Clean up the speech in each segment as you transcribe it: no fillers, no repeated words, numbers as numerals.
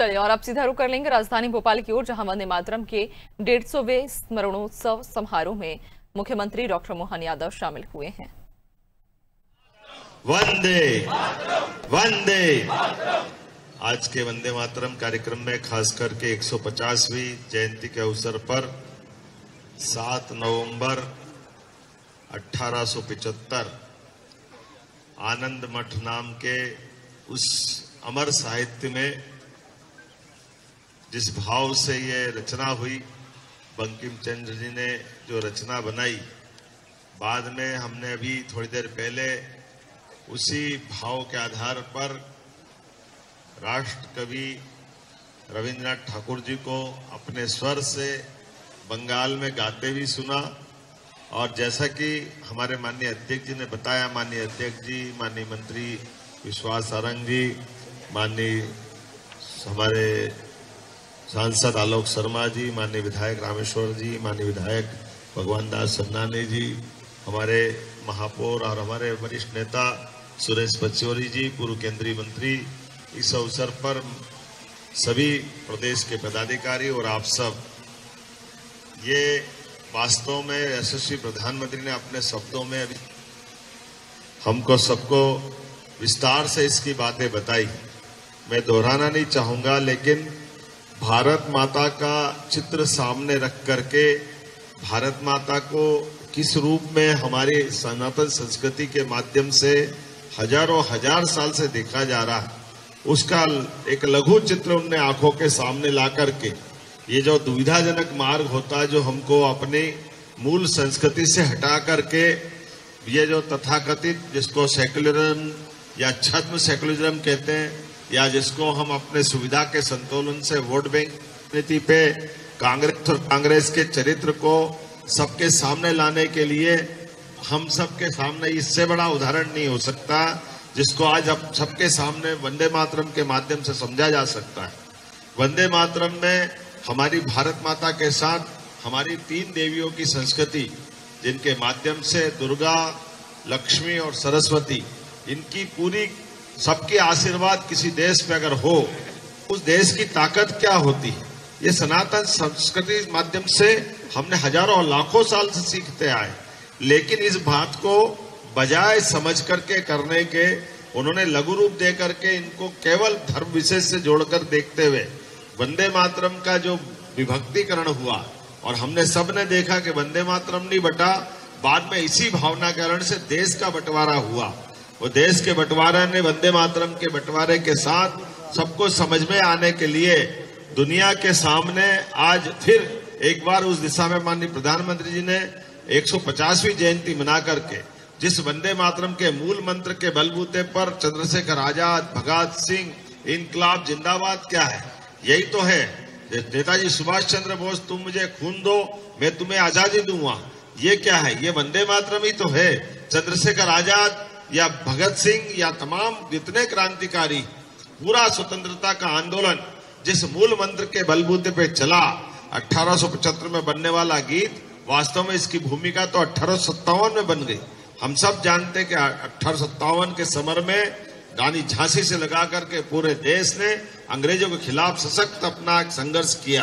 चलिए और अब सीधा रुख कर लेंगे राजधानी भोपाल की ओर, जहां वंदे मातरम के 150वें स्मरणोत्सव समारोह में मुख्यमंत्री डॉक्टर मोहन यादव शामिल हुए हैं। वंदे वंदे आज के वंदे मातरम कार्यक्रम में खास करके 150वीं जयंती के अवसर पर 7 नवंबर 1875 आनंद मठ नाम के उस अमर साहित्य में जिस भाव से ये रचना हुई, बंकिम चंद्र जी ने जो रचना बनाई, बाद में हमने अभी थोड़ी देर पहले उसी भाव के आधार पर राष्ट्र कवि रविंद्रनाथ ठाकुर जी को अपने स्वर से बंगाल में गाते भी सुना। और जैसा कि हमारे माननीय अध्यक्ष जी ने बताया, माननीय अध्यक्ष जी, माननीय मंत्री विश्वास सारंग जी, माननीय हमारे सांसद आलोक शर्मा जी, माननीय विधायक रामेश्वर जी, माननीय विधायक भगवान दास सन्नानी जी, हमारे महापौर और हमारे वरिष्ठ नेता सुरेश पचौरी जी, पूर्व केंद्रीय मंत्री, इस अवसर पर सभी प्रदेश के पदाधिकारी और आप सब, ये वास्तव में यशस्वी प्रधानमंत्री ने अपने शब्दों में अभी हमको सबको विस्तार से इसकी बातें बताई। मैं दोहराना नहीं चाहूंगा, लेकिन भारत माता का चित्र सामने रख करके भारत माता को किस रूप में हमारी सनातन संस्कृति के माध्यम से हजारों हजार साल से देखा जा रहा है, उसका एक लघु चित्र उनने आंखों के सामने ला करके, ये जो दुविधाजनक मार्ग होता है जो हमको अपनी मूल संस्कृति से हटा करके ये जो तथाकथित, जिसको सेक्युलरिज्म या छद्म सेक्युलरिज्म कहते हैं, या जिसको हम अपने सुविधा के संतुलन से वोट बैंक नीति पे कांग्रेस के चरित्र को सबके सामने लाने के लिए हम सबके सामने इससे बड़ा उदाहरण नहीं हो सकता जिसको आज अब सबके सामने वंदे मातरम के माध्यम से समझा जा सकता है। वंदे मातरम में हमारी भारत माता के साथ हमारी 3 देवियों की संस्कृति, जिनके माध्यम से दुर्गा, लक्ष्मी और सरस्वती, इनकी पूरी सबके आशीर्वाद किसी देश पे अगर हो, उस देश की ताकत क्या होती है, ये सनातन संस्कृति माध्यम से हमने हजारों लाखों साल से सीखते आए। लेकिन इस बात को बजाय समझ करके करने के, उन्होंने लघु रूप दे करके इनको केवल धर्म विशेष से जोड़कर देखते हुए वंदे मातरम का जो विभक्तिकरण हुआ, और हमने सबने देखा कि वंदे मातरम नहीं बटा, बाद में इसी भावना के कारण से देश का बंटवारा हुआ। वो देश के बंटवारे ने वंदे मातरम के बंटवारे के साथ सबको समझ में आने के लिए दुनिया के सामने आज फिर एक बार उस दिशा में माननीय प्रधानमंत्री जी ने 150वीं जयंती मना करके जिस वंदे मातरम के मूल मंत्र के बलबूते पर चंद्रशेखर आजाद, भगत सिंह, इनकलाब जिंदाबाद क्या है, यही तो है। नेताजी सुभाष चंद्र बोस, तुम मुझे खून दो मैं तुम्हें आजादी दूंगा, ये क्या है, ये वंदे मातरम ही तो है। चंद्रशेखर आजाद या भगत सिंह या तमाम जितने क्रांतिकारी, पूरा स्वतंत्रता का आंदोलन जिस मूल मंत्र के बलबूते पे चला, 1875 में बनने वाला गीत, वास्तव में इसकी भूमिका तो 1857 में बन गई। हम सब जानते कि 1857 के समर में रानी झांसी से लगा करके पूरे देश ने अंग्रेजों के खिलाफ सशक्त अपना संघर्ष किया।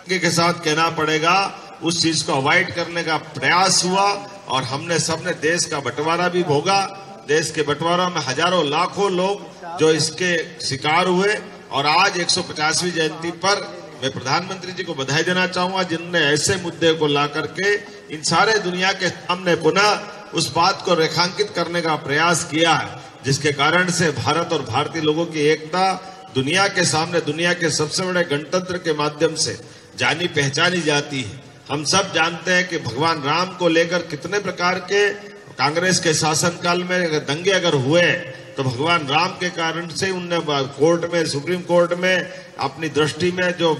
के साथ कहना पड़ेगा, उस चीज को अवॉइड करने का प्रयास हुआ और हमने सबने देश का बंटवारा भी भोगा। देश के बंटवारा में हजारों लाखों लोग जो इसके शिकार हुए, और आज 150वीं जयंती पर मैं प्रधानमंत्री जी को बधाई देना चाहूंगा, जिन्होंने ऐसे मुद्दे को ला करके इन सारे दुनिया के सामने पुनः उस बात को रेखांकित करने का प्रयास किया है, जिसके कारण से भारत और भारतीय लोगों की एकता दुनिया के सामने, दुनिया के सबसे बड़े गणतंत्र के माध्यम से जानी पहचानी जाती है। हम सब जानते हैं कि भगवान राम को लेकर कितने प्रकार के कांग्रेस के शासनकाल में अगर दंगे अगर हुए, तो भगवान राम के कारण से उनने कोर्ट में, सुप्रीम कोर्ट में अपनी दृष्टि में जो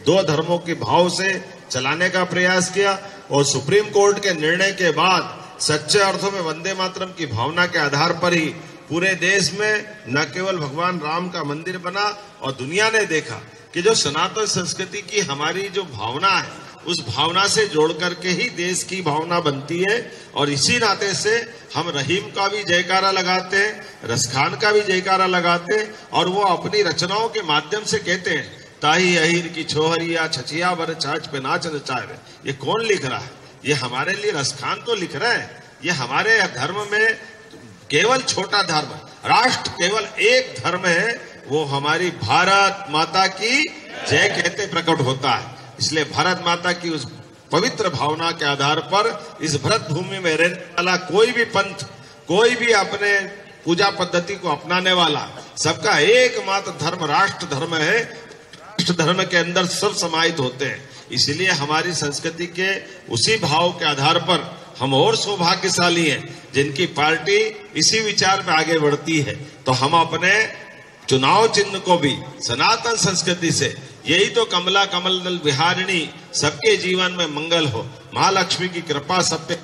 2 धर्मों के भाव से चलाने का प्रयास किया, और सुप्रीम कोर्ट के निर्णय के बाद सच्चे अर्थों में वंदे मातरम की भावना के आधार पर ही पूरे देश में न केवल भगवान राम का मंदिर बना, और दुनिया ने देखा कि जो सनातन संस्कृति की हमारी जो भावना है, उस भावना से जोड़ करके ही देश की भावना बनती है। और इसी नाते से हम रहीम का भी जयकारा लगाते हैं, रसखान का भी जयकारा लगाते हैं, और वो अपनी रचनाओं के माध्यम से कहते हैं, ताही अहीर की छोहरिया छचिया बर छाछ पे नाच नचाए। ये कौन लिख रहा है? ये हमारे लिए रसखान तो लिख रहे हैं। ये हमारे धर्म में केवल छोटा धर्म, राष्ट्र केवल एक धर्म है, वो हमारी भारत माता की जय कहते प्रकट होता है। इसलिए भारत माता की उस पवित्र भावना के आधार पर इस भरत भूमि में रहने वाला कोई भी पंथ, कोई भी अपने पूजा पद्धति को अपनाने वाला, सबका एकमात्र धर्म राष्ट्र धर्म है। राष्ट्र धर्म के अंदर सब समाहित होते हैं। इसलिए हमारी संस्कृति के उसी भाव के आधार पर हम और सौभाग्यशाली हैं जिनकी पार्टी इसी विचार में आगे बढ़ती है। तो हम अपने चुनाव चिन्ह को भी सनातन संस्कृति से, यही तो कमला कमल दल विहारिणी, सबके जीवन में मंगल हो, महालक्ष्मी की कृपा सब पे,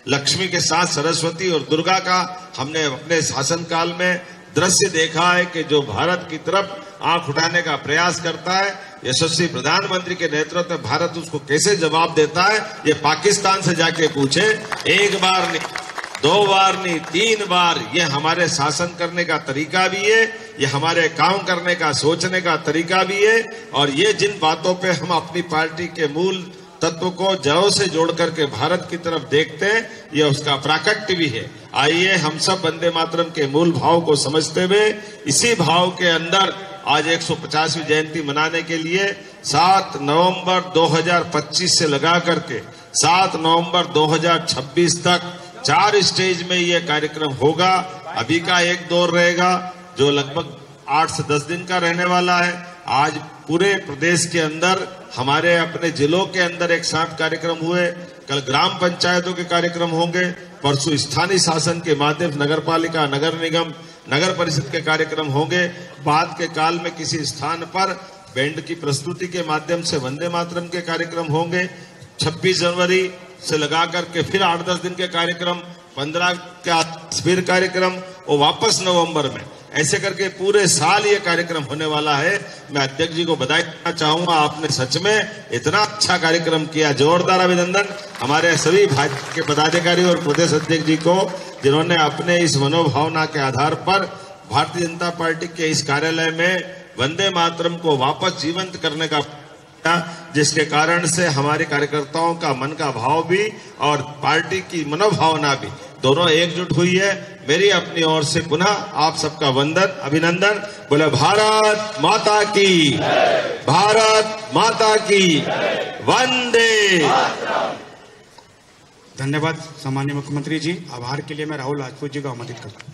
लक्ष्मी के साथ सरस्वती और दुर्गा का हमने अपने शासनकाल में दृश्य देखा है कि जो भारत की तरफ आंख उठाने का प्रयास करता है, यशस्वी प्रधानमंत्री के नेतृत्व में भारत उसको कैसे जवाब देता है, ये पाकिस्तान से जाके पूछे। एक बार नहीं, 2 बार नहीं, 3 बार। ये हमारे शासन करने का तरीका भी है, ये हमारे काम करने का, सोचने का तरीका भी है। और ये जिन बातों पे हम अपनी पार्टी के मूल तत्व को जड़ों से जोड़ करके भारत की तरफ देखते हैं, ये उसका प्राकट्य भी है। आइए हम सब वंदे मातरम के मूल भाव को समझते हुए इसी भाव के अंदर आज 150वीं जयंती मनाने के लिए 7 नवंबर 2025 से लगा करके 7 नवंबर 2026 तक 4 स्टेज में ये कार्यक्रम होगा। अभी का एक दौर रहेगा जो लगभग 8 से 10 दिन का रहने वाला है। आज पूरे प्रदेश के अंदर हमारे अपने जिलों के अंदर एक साथ कार्यक्रम हुए, कल ग्राम पंचायतों के कार्यक्रम होंगे, परसों स्थानीय शासन के माध्यम से नगर पालिका, नगर निगम, नगर परिषद के कार्यक्रम होंगे। बाद के काल में किसी स्थान पर बैंड की प्रस्तुति के माध्यम से वंदे मातरम के कार्यक्रम होंगे। 26 जनवरी से लगा करके फिर 8-10 दिन के कार्यक्रम, 15 का फिर कार्यक्रम और वापस नवंबर में, ऐसे करके पूरे साल ये कार्यक्रम होने वाला है। मैं अध्यक्ष जी को बधाई देना चाहूंगा, आपने सच में इतना अच्छा कार्यक्रम किया। जोरदार अभिनंदन हमारे सभी भाजपा के पदाधिकारी और प्रदेश अध्यक्ष जी को, जिन्होंने अपने इस मनोभावना के आधार पर भारतीय जनता पार्टी के इस कार्यालय में वंदे मातरम को वापस जीवंत करने का, जिसके कारण से हमारे कार्यकर्ताओं का मन का भाव भी और पार्टी की मनोभावना भी दोनों एकजुट हुई है। मेरी अपनी ओर से पुनः आप सबका वंदन, अभिनंदन। बोले भारत माता की, भारत माता की, वंदे। धन्यवाद सम्माननीय मुख्यमंत्री जी। आभार के लिए मैं राहुल राजपूत जी को आमंत्रित करता हूँ।